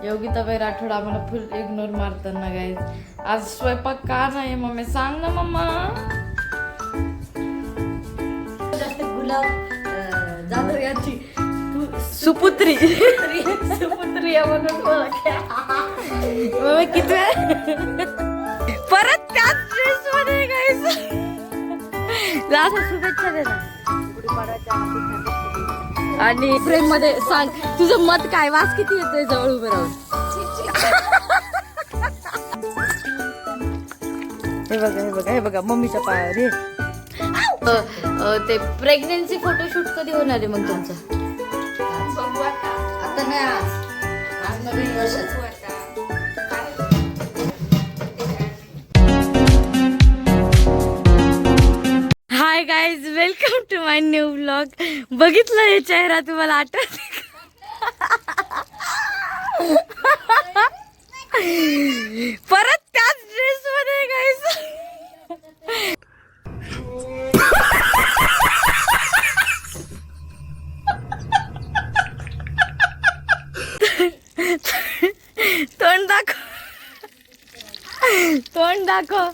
योगिताबाई राठोड आम्हाला फुल इग्नोर मारताना गाईज. आज स्वयंपाक का नाही मम्मी सांग ना मम्मा. गुलाब जाधव यांची सुपुत्री सुपुत्री म्हणून मम्मी किती परत त्याच ड्रेस मध्ये गाईज. शुभेच्छा दे ना. आणि फ्रेम मध्ये सांग तुझं मत काय. वास किती येतोय जवळ उभे राहून. हे बघा हे बघा हे बघा मम्मीच्या पायावर हे. ते प्रेग्नेन्सी फोटोशूट कधी होणार आहे मग तुमचं. आता नाही आज नवीन वर्षाचं. Hi guys welcome to my new vlog. बघितलं हे चेहरा तुम्हाला आठवत परत त्याच ड्रेस मध्ये गाईज. तोंड दाखव तोंड दाखव.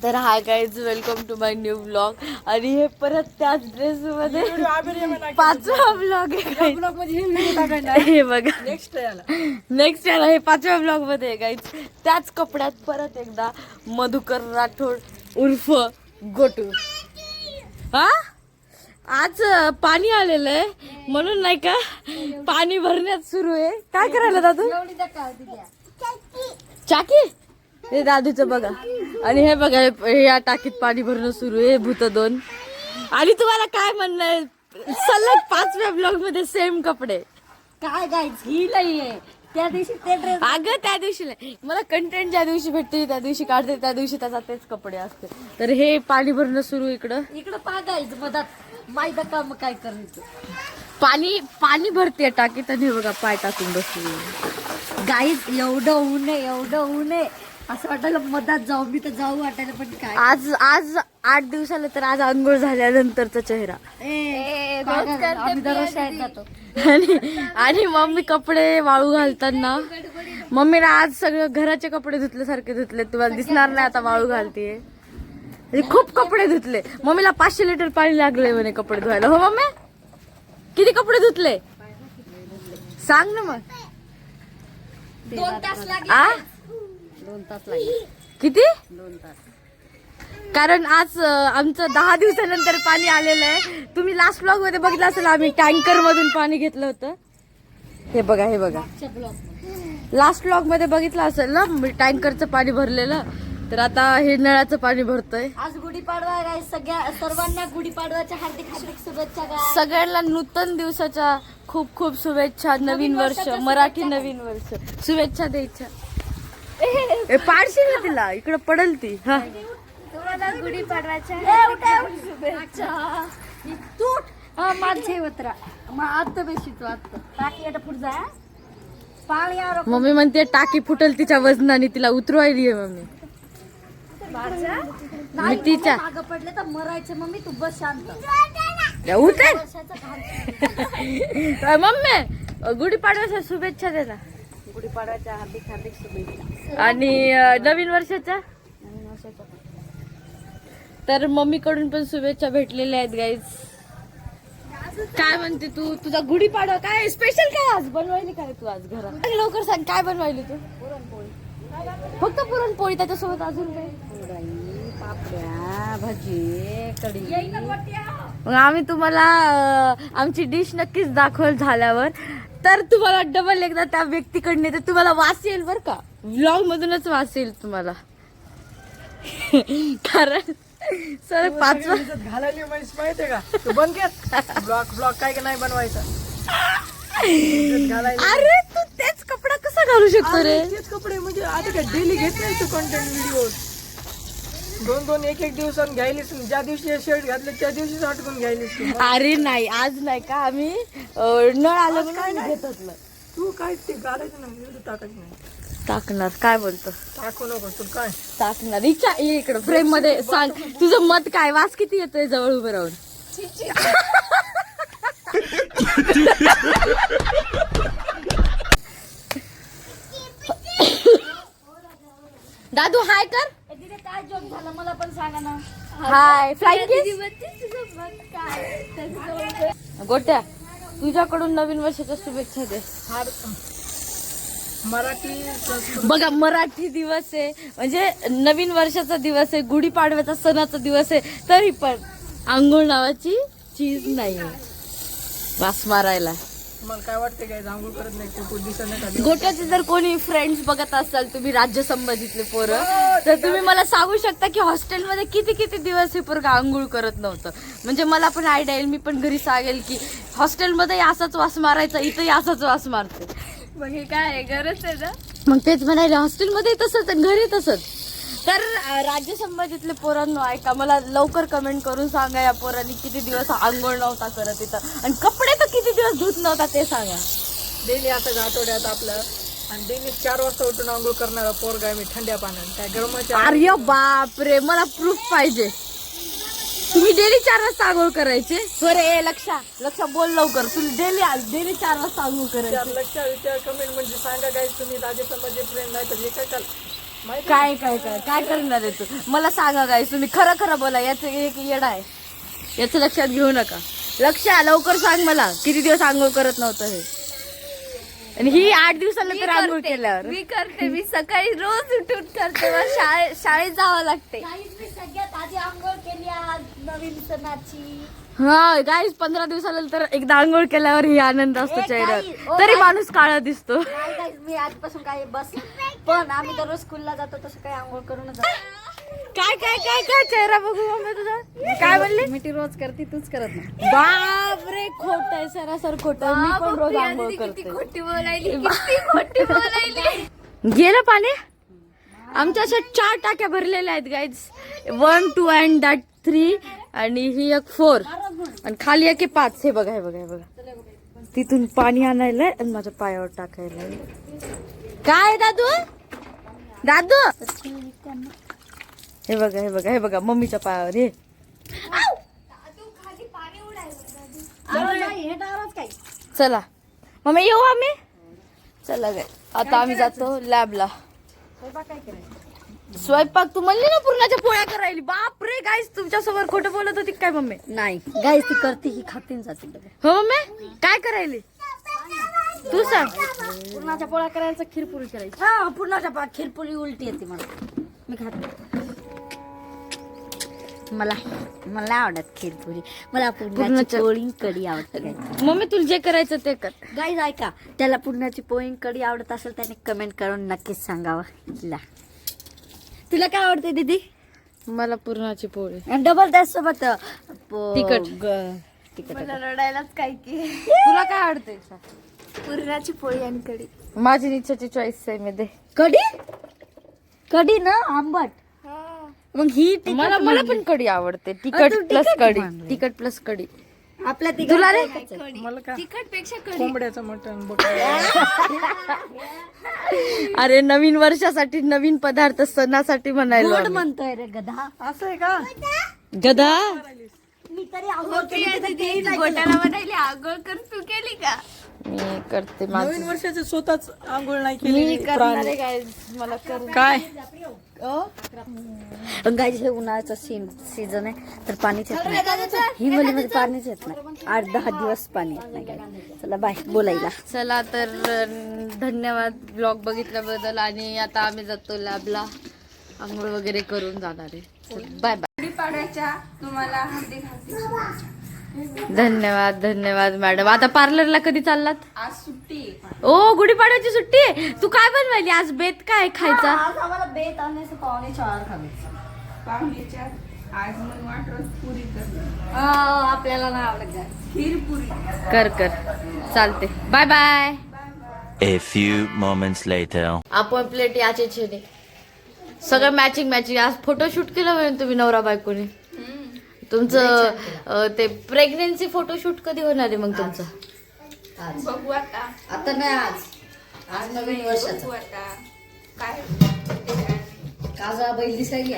तर hi guys welcome to my new vlog. आणि हे परत त्याच ड्रेस मध्ये 5वा व्लॉग आहे. हे बघा नेक्स्ट याला हे 5व्या व्लॉग मध्ये आहे गाईज. त्याच कपड्यात परत एकदा मधुकर राठोड उर्फ गोटू. हा आज पाणी आलेलं आहे म्हणून नाही का पाणी भरण्यात सुरू आहे. काय करायला दादू. चाकी हे दादूचं बघा. आणि हे बघा हे या टाकीत पाणी भरणं सुरू आहे. भूत 2. आणि तुम्हाला काय म्हणणं आहे सलग 5व्या ब्लॉग मध्ये सेम कपडे. काय गाईज ही नाहीये त्या दिवशी ते ड्रेस. अगं त्या दिवशी नाही मला कंटेंट ज्या दिवशी भेटते त्या दिवशी काढते त्या दिवशी त्याचा तेच कपडे असते. तर हे पाणी भरणं सुरू इकडं पा गाईज मधात माहिती काम काय करायचं. पाणी भरते टाकीत आणि हे बघा पाय टाकून बसली. गाईज एवढं ऊन आहे असं वाटायला मधात जाऊ. मी तर जाऊ वाटायला पण काय आज 8 दिवसाला तर आज अंघोळ झाल्यानंतरचा चेहरा. आम्ही दररोज शाळेत जातो. आणि मम्मी कपडे वाळू घालताना मम्मीने आज सगळं घराचे कपडे धुतल्यासारखे धुतले. तुम्हाला दिसणार नाही आता वाळू घालतीये. खूप कपडे धुतले. मम्मीला 500 लिटर पाणी लागले म्हणे कपडे धुवायला. हो मम्मी किती कपडे धुतले सांग ना मग. 2 तास लागले. 2 तास लागले. किती 2 तास. कारण आज आमचं 10 दिवसानंतर पाणी आलेलं आहे. तुम्ही लास्ट ब्लॉग मध्ये बघितलं असेल आम्ही टँकर मधून पाणी घेतलं होतं. हे बघा लास्ट ब्लॉग मध्ये बघितलं असेल ना टँकरचं पाणी भरलेलं. तर आता हे नळाचं पाणी भरतोय. आज गुढीपाडवा आहे. सर्वांना गुढीपाडव्याच्या हार्दिक शुभेच्छा. सगळ्यांना नूतन दिवसाच्या खूप खूप शुभेच्छा. नवीन वर्ष मराठी नवीन वर्ष शुभेच्छा द्यायच्या. पाडशील ना तिला इकडं पडल ती. हा तुम्हाला गुढीपाडव्याच्या शुभेच्छा. तूट माझे वत्रा मग आता बेशी तू आता टाकी पुढे जा. पाणी मम्मी म्हणते टाकी फुटल तिच्या वजनाने तिला उतरवायली आहे मम्मी. नाही तिच्या मागं पडले तर मरायचे. मम्मी तू बस शांत. मम्मी गुढीपाडव्याच्या शुभेच्छा दे ना. गुढीपाडव्याच्या हार्दिक शुभेच्छा. आणि नवीन वर्षाच्या तर मम्मीकडून पण शुभेच्छा भेटलेल्या आहेत गाईज. काय म्हणते तू तुझा गुढीपाडवा काय स्पेशल काय आज बनवायली काय तू आज घरात. लवकर सांग काय बनवायली तू. पुरणपोळी. फक्त पुरणपोळी त्याच्यासोबत अजून काय. पापड्या भजी कढी. मग आम्ही तुम्हाला आमची डिश नक्कीच दाखवल झाल्यावर. तर तुम्हाला डबल एकदा त्या व्यक्तीकडनं तर तुम्हाला वास येईल बर का. व्लॉग मधूनच वास येईल तुम्हाला. कारण सर 5 घालायली माहितीये का तू बंद कर. ब्लॉग काय का नाही बनवायचा. अरे तू तेच कपडा कसा घालू शकतो रे. तेच कपडे म्हणजे आता काय डेली घेत नाही तू कंटेंट व्हिडिओ. 2 एक दिवसांनी घ्यायलीस. ज्या दिवशी शर्ट घातले त्या दिवशीच हटकून घ्यायलीस. अरे नाही आज नाही का आम्ही नळ आलं म्हणून घेत होतो. तू काय ते घालायचं नाही टाकायचं नाही. टाकणार. काय बोलतो? टाकू नको तू काय टाकणार. इकडं फ्रेम मध्ये सांग तुझं मत काय. वास किती येतोय जवळ उभं राहून? दादू हाय कर. काय जॉब झाला मला पण सांगा ना. हाय फ्लाइंग गोट्या, तुझ्याकडून नवीन वर्षाच्या शुभेच्छा दे. फार मराठी संस्कृती बघा मराठी दिवस आहे म्हणजे नवीन वर्षाचा दिवस आहे, गुढीपाडव्याचा सणाचा दिवस आहे, तरी पण आंघोळ नावाची चीज नाही वास मारायला. मला काय वाटतं काय आंघोळ करत नाही खूप दिवसांनी कधी गोट्याचे जर कोणी फ्रेंड्स बघत असाल तुम्ही राज्य संबंधितले पोरं, तर तुम्ही मला सांगू शकता की हॉस्टेलमध्ये किती किती दिवस हे पोरं आंघोळ करत नव्हतं. म्हणजे मला पण आयडिया येईल, मी पण घरी सांगेल की हॉस्टेलमध्ये असाच वास मारायचा, इथंही असाच वास मारते. मग हे काय गरज आहे ना. मग तेच म्हणाले हॉस्टेलमध्ये तसंच आणि घरी तसंच. तर राज्य संबंधितले पोरांनो ऐका, मला लवकर कमेंट करून सांगा या पोरांनी किती दिवस आंघोळ नव्हता करत इथं, आणि कपडे तर किती दिवस धुत नव्हता ते सांगा. डेली असं आठवड्यात आपलं आणि डेली 4 वाजता उठून आंघोळ करणारा पोरगा मी थंड्या पाण्यात काय गरमाच्या. अरे बापरे, मला प्रूफ पाहिजे. तुम्ही डेली 4 वाजता आंघोळ करायचे? बरे लक्षा बोल लवकर. तुम्ही डेली 4 वाजता आंघोळ करायचे? लक्षात कमेंट म्हणजे सांगा काय तुम्ही राजस्थानमध्ये फ्रेंड नाही तर हे काय काल काय काय काय काय करणार आहे तू? मला सांगा काय, तुम्ही खरं बोला. याचं एक येडा आहे, याचं लक्षात घेऊ नका. लवकर सांग मला किती दिवस आंघोळ करत नव्हतं हे. आणि ही 8 दिवसानंतर आंघोळ केल्यावर मी करते. मी सकाळी रोज उठून करते. मला शाळेत जावं लागते. मी सगळ्यात आधी आंघोळ केली आज नवीन सणाची. हा गाईस, 15 दिवसानंतर एकदा आंघोळ केल्यावर ही आनंद असतो चेहऱ्यावर, तरी माणूस काळा दिसतो. मी आजपासून काय बस, पण आम्ही दररोज स्कूलला जातो तसं काही आंघोळ करूनच जातो. काय काय काय काय चेहरा बघू मम्मी तुझा. काय म्हणली? मी रोज करते, तूच करत नाही. बापरे, खोट आहे, सरासर खोट आहे. मी पण रोज आंघोळ करते. खोटी बोलायली. गेलं पाणी. आमच्या अशा 4 टाक्या भरलेल्या आहेत गाईज. 1, 2 अँड दॅट 3 आणि ही एक 4 आणि खाली एक 5. हे बघा हे बघा. तिथून पाणी आणायला आणि माझ्या पायावर टाकायला. काय दादू हे बघा मम्मीच्या पायावर. हे चला मम्मी येऊ आम्ही. चला गाय, आता आम्ही जातो लॅबला. स्वयंपाक तू म्हणली ना पुरणाच्या पोळ्या करायली. बापरे गाईस, तुमच्या समोर खोटं बोलत होती काय मम्मी? नाही गाईस, ती करते, ही खाते जाते. हो मम्मी, काय करायली तू सांग? पुरणाच्या पोळ्या करायचं, खीरपुरी करायची. हा, पुरणाच्या खीरपुरी उलटी येते मला. मी खाते. मला आवडत खीरपुरी. मला पुरणाची पोळी कढी आवडते. मम्मी तुला जे करायचं ते कर. गाईज ऐका, त्याला पुरणाची पोळी कढी आवडत असेल त्याने कमेंट करून नक्कीच सांगावं. तुला काय आवडते दीदी? मला पुरणाची पोळी डबल त्यासोबत तिखट. मला रडायलाच काय की. तुला काय आवडते? पुरणाची पोळी आणि कढी. माझी निश्चयाची चॉईस आहे. मी दे कढी ना आंबट. मग ही मला पण कढी आवडते. तिखट प्लस कढी. आपल्या तुला रे? मला काय तिखट पेक्षा कढी. कोंबड्याचं मटण अरे नवीन वर्षासाठी नवीन पदार्थ, सणासाठी म्हणायला गोड म्हणतोय रे गधा. असं आहे का? गदा. मी तरी आंघोळ केली. गोट्याला म्हणायली आंघोळ कर, तू केली का? मी करते. नवीन वर्षाचं स्वतःच आंघोळ नाही मी केली. करणार आहे guys. मला कर. काय गाईज, हे उन्हाळ्याचा सीझन आहे तर पाणीच येत नाही. हिंगोलीमध्ये पाणीच येत नाही. 8-10 दिवस पाणी येत नाही. guys. चला बाय बोलायला. चला तर धन्यवाद ब्लॉग बघितल्याबद्दल. आणि आता आम्ही जातो लॅबला. आंघोळ वगैरे करून जाणार आहे. Bye bye. तुम्हाला धन्यवाद मॅडम. आता पार्लरला कधी चाललात? आज सुट्टी. ओ, गुढीपाडव्याची सुट्टी आहे. तू काय बनवायली आज? बेत काय खायचा? आज आम्हाला बेत आणि पावणे 4 खायचं. आज मन वाटत पुरी कर. आपल्याला नाही आवडत खीर पुरी कर चालते. Bye bye. A few moments later. आपण प्लेट याचे छेने सगळं मॅचिंग. आज फोटोशूट केलं होईल तुम्ही नवरा बायकोने. तुमचं ते प्रेग्नेन्सी फोटोशूट कधी होणार आहे मग तुमचं? बघू आता. आता नाही, आज नवीन वर्षाचं. काय काजा बैल दिसायली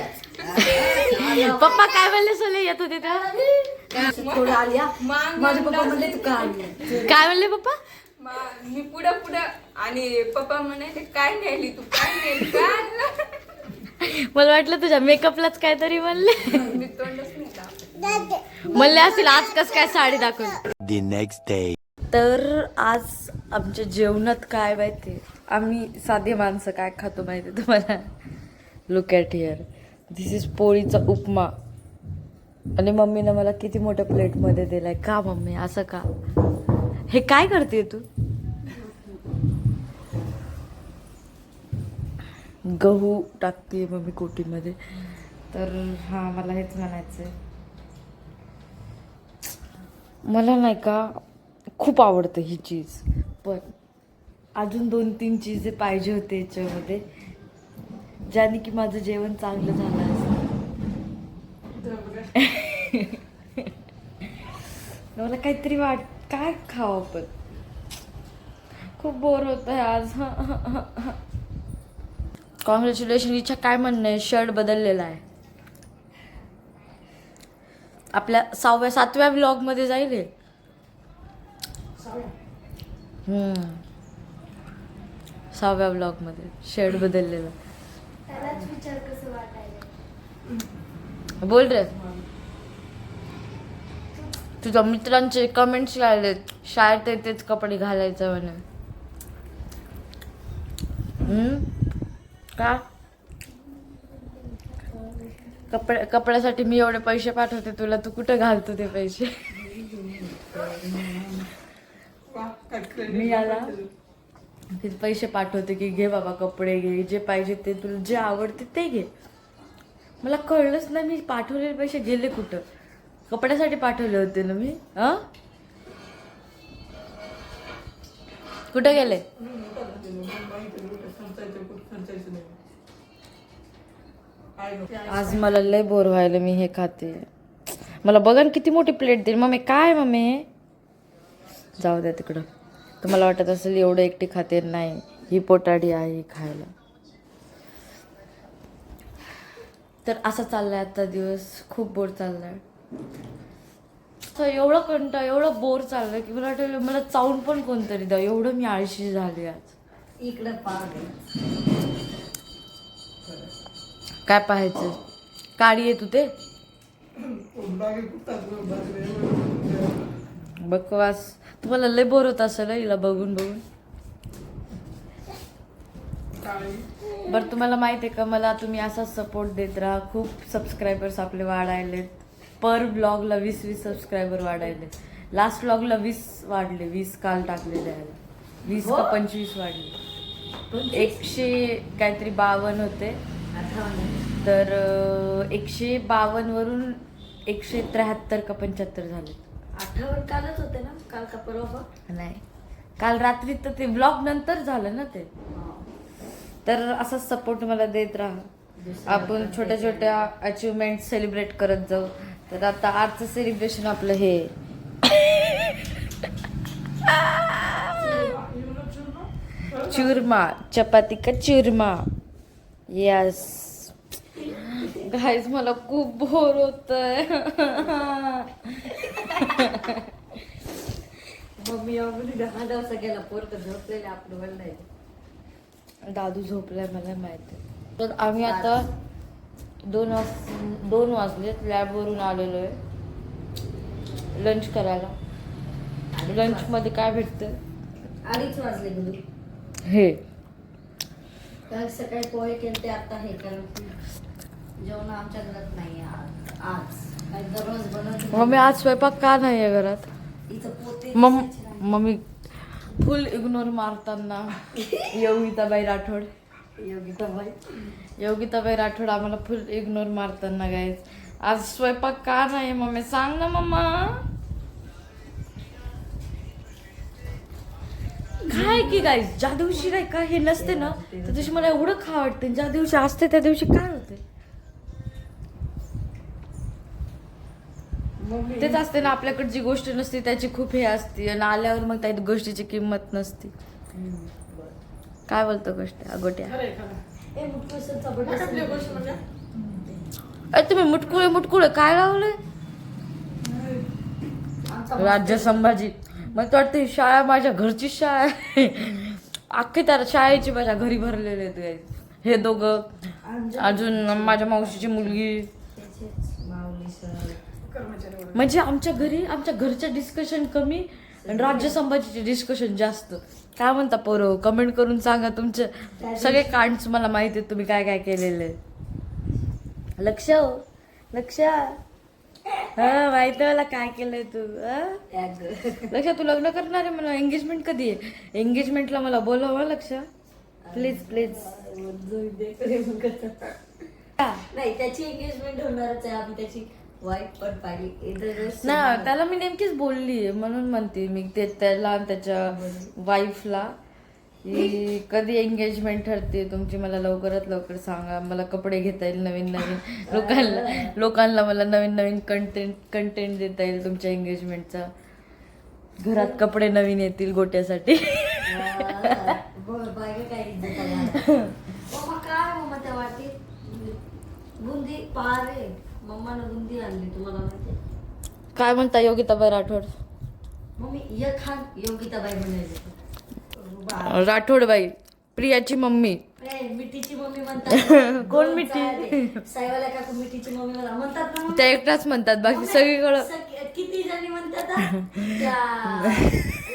पप्पा काय बोलले सोले येत होते तर थोडं आली माझे पप्पा म्हणले तू का आली काय म्हणले पप्पा? मी पुढं पुढं आणि पप्पा म्हणायचे काय नेली तू काय नेली काय आणलं? मला वाटलं तुझ्या मेकअपलाच काहीतरी म्हणले. मी तोंडच नाही लावलं. म्हणले असतील आज कस काय साडी दाखवून. The next day. तर आज आमच्या जेवणात काय माहिती, आम्ही साधे माणसं काय खातो माहिती तुम्हाला. Look at here, this is पोळीचा उपमा. आणि मम्मीनं मला किती मोठ्या प्लेटमध्ये दिलाय. का मम्मी असं का? हे काय करते तू? गहू टाकते मम्मी कोटीमध्ये. तर हां, मला हेच म्हणायचं आहे, मला नाही का खूप आवडतं ही चीज, पण अजून 2-3 चीज पाहिजे होते याच्यामध्ये, ज्याने की माझं जेवण चांगलं झालं असतं. मला काहीतरी काय खावं, पण खूप बोर होत आहे आज. कॉंग्रॅच्युलेशन. इच्छा काय म्हणणं आहे, शर्ट बदललेला आहे. आपल्या 6व्या-7व्या व्लॉगमध्ये जाईल हे. 6व्या व्लॉगमध्ये शर्ट बदललेला. बोल रे. तुझ्या मित्रांचे कमेंट्स आलेत, शाळेत तेच कपडे घालायचं म्हणे. का कपड्यासाठी मी एवढे पैसे पाठवते तुला, तू कुठं घालतो ते पैसे? मी याला किती पैसे पाठवते की घे बाबा कपडे घे, जे पाहिजे ते तुला जे आवडते ते घे. मला कळलंच नाही मी पाठवलेले पैसे गेले कुठं. कपड्यासाठी पाठवले होते ना मी. कुठं गेले? आज मला लय बोर व्हायला, मी हे खाते. मला बघा ना किती मोठी प्लेट देईल मम्मी. काय मम्मी? जाऊ द्या तिकडं. तुम्हाला वाटत असेल एवढं एकटी खाते, नाही, ही पोटाडी आहे खायला. तर असा चाललाय आता दिवस, खूप बोर चाललाय. एवढं बोर चाललंय की मला वाटलं मला चावून पण कोणतरी द्या, एवढं मी आळशी झाली आज. इकडं काय पाहायचं? काळी आहे तू ते बकवास. तुम्हाला लय बोर होत असेल हिला बघून बघून. बरं, तुम्हाला माहिती आहे का, मला तुम्ही असाच सपोर्ट देत राहा. खूप सबस्क्रायबर्स आपले वाढायलेत. पर ब्लॉगला 20 सबस्क्रायबर वाढायले. लास्ट ब्लॉगला 20 वाढले, 20 काल टाकलेले आहे. 20 का 25 वाढले. 152 होते, तर 152 वरून 173 का 75 झाले. 58 कालच होते ना, काल का परवा? नाही, काल रात्री. तर ते ब्लॉग नंतर झालं ना ते. तर असाच सपोर्ट मला देत राहा. आपण छोट्या छोट्या अचिव्हमेंट सेलिब्रेट करत जाऊ. तर आता आजचं सेलिब्रेशन आपलं हे चुरमा, चपाती का चुरमा. यस गाईज, मला खूप बोर होतंय. मम्मी एवढी 10 दिवस गेला, पोरत झोपलेले आपलं वळ नाही. दादू झोपलाय मला माहिती. तर आम्ही आता 2 वाजलेत, लॅबवरून आलेलो आहे लंच करायला. लंचमध्ये काय भेटतं? 2:30 वाजले गुरु. हे काल सकाळी पोहे केले ते, आता हे, कारण जेवण आमच्या घरात नाही आज दररोज बनवते. मम्मी आज स्वयंपाक का नाही आहे घरात? इथं पोते मम्मी फुल इग्नोर मारताना योगिताबाई राठोड आम्हाला फुल इग्नोर मारताना गाईज. आज स्वयंपाक का नाही मम्मी? सांग ना मम्मा. काय की गाईज, ज्या दिवशी नाही का हे नसते ना, त्या दिवशी मला एवढं खा वाटतं. ज्या दिवशी असते त्या दिवशी काय होते तेच असते ना. आपल्याकडे जी गोष्ट नसते त्याची खूप हे असते, आणि आल्यावर मग त्या गोष्टीची किंमत नसते. काय बोलतो गोष्ट गोट्या? खरंय खरं आपली गोष्ट म्हणजे अरे तुम्ही मुटकुळे काय लावले? राज्य संभाजी मला तर वाटतं ही शाळा माझ्या घरची शाळा आहे. अख्खी त्या शाळेची माझ्या घरी भरलेले आहेत guys. हे दोघं अजून माझ्या मावशीची मुलगी. म्हणजे आमच्या घरच्या डिस्कशन कमी आणि राज्य संभाजीचे डिस्कशन जास्त. काय म्हणता पोरं? कमेंट करून सांगा तुमचे सगळे कांड्स मला माहिती आहेत तुम्ही काय काय केलेले. लक्ष हा माहिती मला काय केलंय तू. लक्ष तू लग्न करणार आहे मला. एंगेजमेंट कधी आहे? एंगेजमेंटला मला बोलव लक्ष प्लीज. नाही त्याची एंगेजमेंट होणारच आहे. आम्ही त्याची वाईफ पण पाहिली ना त्याला मी नेमकीच बोलली म्हणून म्हणते मी ते त्याला त्याच्या वाईफला की कधी एंगेजमेंट ठरते तुमची मला लवकरात लवकर सांगा. मला कपडे घेता येईल नवीन लोकांना मला नवीन कंटेंट देता येईल तुमच्या एंगेजमेंटचा. घरात कपडे नवीन येतील गोट्यासाठी. काय वाटी बुंदी पारे मम्मानं बुंदी आणली तुम्हाला माहिती? काय म्हणता योगिताबाई राठोड? मम्मी ये खान योगिताबाई म्हणायची. राठोडबाई प्रियाची मम्मी. मिठीची मम्मी म्हणतात. कोण मिठी? साईवाल्या काकू मिठीची मम्मी मला म्हणतात ना. त्या एकटाच म्हणतात बाकी सगळीकडं किती जणी म्हणतात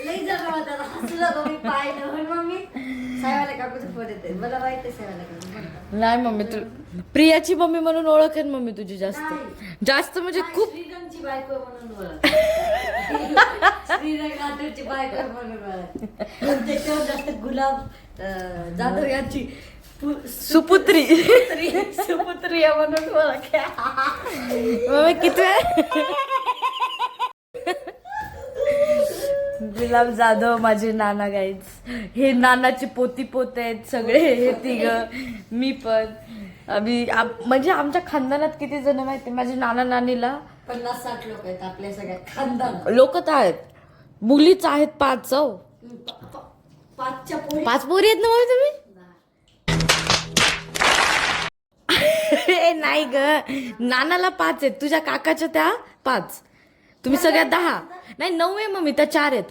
लई जण म्हणतात. हसलं मम्मी पाहिलं म्हणून मम्मी साईवाल्या काकूचं फोन येते. मला माहिती आहे साईवाल्या काकू. नाही मम्मी तू प्रियाची मम्मी म्हणून ओळखेन मम्मी तुझी जास्त म्हणजे खूप. श्रीरंगची बायको म्हणून ओळख. श्रीरंग राठोडची बायको म्हणून ओळख. त्याच्यावर जास्त गुलाब जाधव यांची सुपुत्री म्हणून ओळख. मम्मी किती गुलाब जाधव माझे नाना गाईज. हे नानाचे पोते आहेत सगळे हे तिघ. मी पण म्हणजे आमच्या खानदानात किती जण माहिती? माझ्या नाना नानीला 50-60 लोक आहेत आपल्या सगळ्या खानदानात. लोक तर आहेत. मुलीच आहेत 5. 5 पोरी आहेत ना मम्मी तुम्ही? नाही ग नानाला 5 आहेत. तुझ्या काकाच्या त्या 5. तुम्ही सगळ्या 10. नाही 9 आहे मम्मी. त्या 4 आहेत.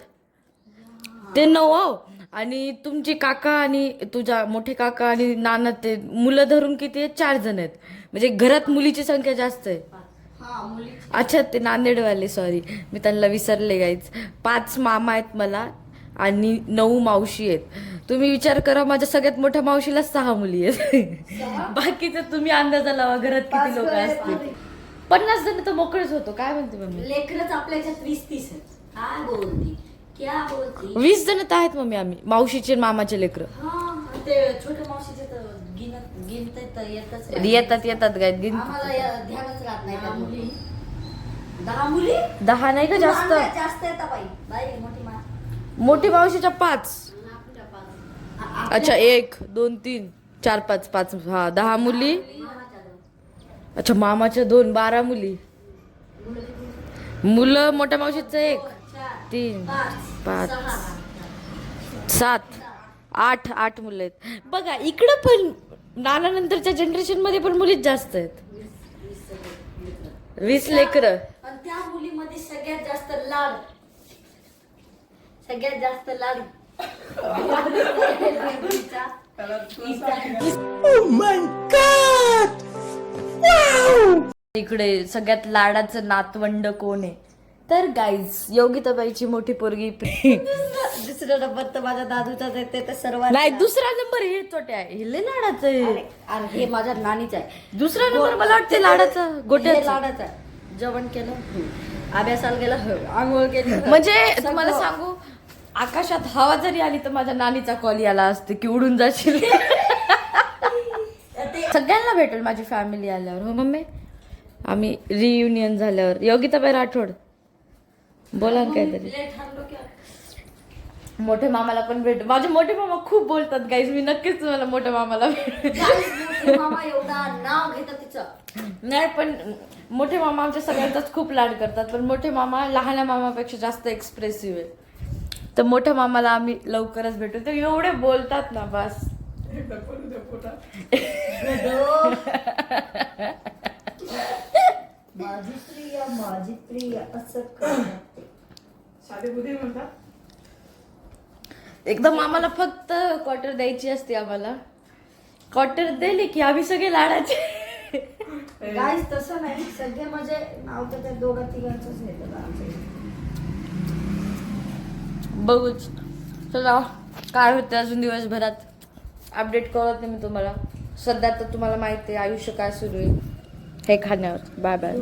ते 9 आणि तुमची काका आणि तुझ्या मोठे काका आणि नाना ते मुलं धरून किती आहेत? 4 जण आहेत. म्हणजे घरात मुलीची संख्या जास्त आहे. अच्छा ते नांदेडवाले सॉरी मी त्यांना विसरले गाईच. 5 मामा आहेत मला आणि 9 मावशी आहेत. तुम्ही विचार करा माझ्या सगळ्यात मोठ्या मावशीला 6 मुली आहेत. बाकीचं तुम्ही अंदाजा लावा घरात किती लोक असतील. 50 जण तर मोकळेच होतो. काय म्हणते मम्मी? लेकरच आपल्या ह्याच्यात 20-30 आहेत. काय बोलती क्या बोलती? 20 जण तर आहेत मम्मी आम्ही मावशीचे मामाचे लेकर. ते छोट्या मावशीचे तर येतात काय आम्हाला ध्यानच राहत नाही. त्या मुली 10 मुली 10 नाही का जास्त? जास्त येतात बाई मोठी मोठी मावशीच्या 5. अच्छा 1 2 3 4 5 हा 10 मुली. अच्छा मामाच्या 2 12 मुली. मुलं मोठ्या मावशीचं 1 3 5 7 8 मुलं आहेत. बघा इकडं पण नाना नंतरच्या जनरेशन मध्ये पण मुलीच जास्त आहेत. 20 लेकरं. आणि त्या मुलीमध्ये सगळ्यात जास्त लाड इकडे सगळ्यात लाडाचं नातवंड कोण आहे? तर गाईज योगिताबाईची मोठी पोरगी. दुसरा नंबर तर माझ्या दादूचाच आहे. ते तर सर्वात नाही दुसरा नंबर हे छोट्या आहे. हे लय लाडाचं आहे. अरे हे माझ्या नानीच आहे. दुसरा नंबर मला वाटते लाडाचा गोट्याचा. लाडाचा जेवण केलं अभ्यासाला गेलं आंघोळ केलं. म्हणजे तुम्हाला सांगू आकाशात हवा जरी आली तर माझ्या नानीचा कॉल याला असते की उडून जाशील. सगळ्यांना भेटेल माझी फॅमिली आल्यावर. हो मम्मी आम्ही रियुनियन झाल्यावर. योगिताबाई राठोड बोला ना काहीतरी. मोठे मामाला पण भेट. माझे मोठे मामा खूप बोलतात गाईज. मी नक्कीच तुम्हाला मोठ्या मामाला मामा एवढा नाव घेतात तिचं. नाही पण मोठे मामा आमच्या सगळ्यांचाच खूप लाड करतात. पण मोठे मामा लहान मामापेक्षा जास्त एक्सप्रेसिव्ह आहे. तर मोठ्या मामाला आम्ही लवकरच भेटू. ते एवढे बोलतात ना बस. माझी प्रिय असं करते. एकदम आम्हाला फक्त क्वार्टर द्यायची असते. आम्हाला क्वार्टर दिली की आम्ही सगळे लाडाचे. गाईस तसं नाही, सगळे म्हणजे नाव तर त्या दोघा तिघांचंच घेतलं आमच्या इथे. बघूच चला काय होतं अजून दिवसभरात अपडेट करत मी तुम्हाला. सध्या तर तुम्हाला माहिती आहे आयुष्य काय सुरू आहे हे खाण्यावर. Bye bye.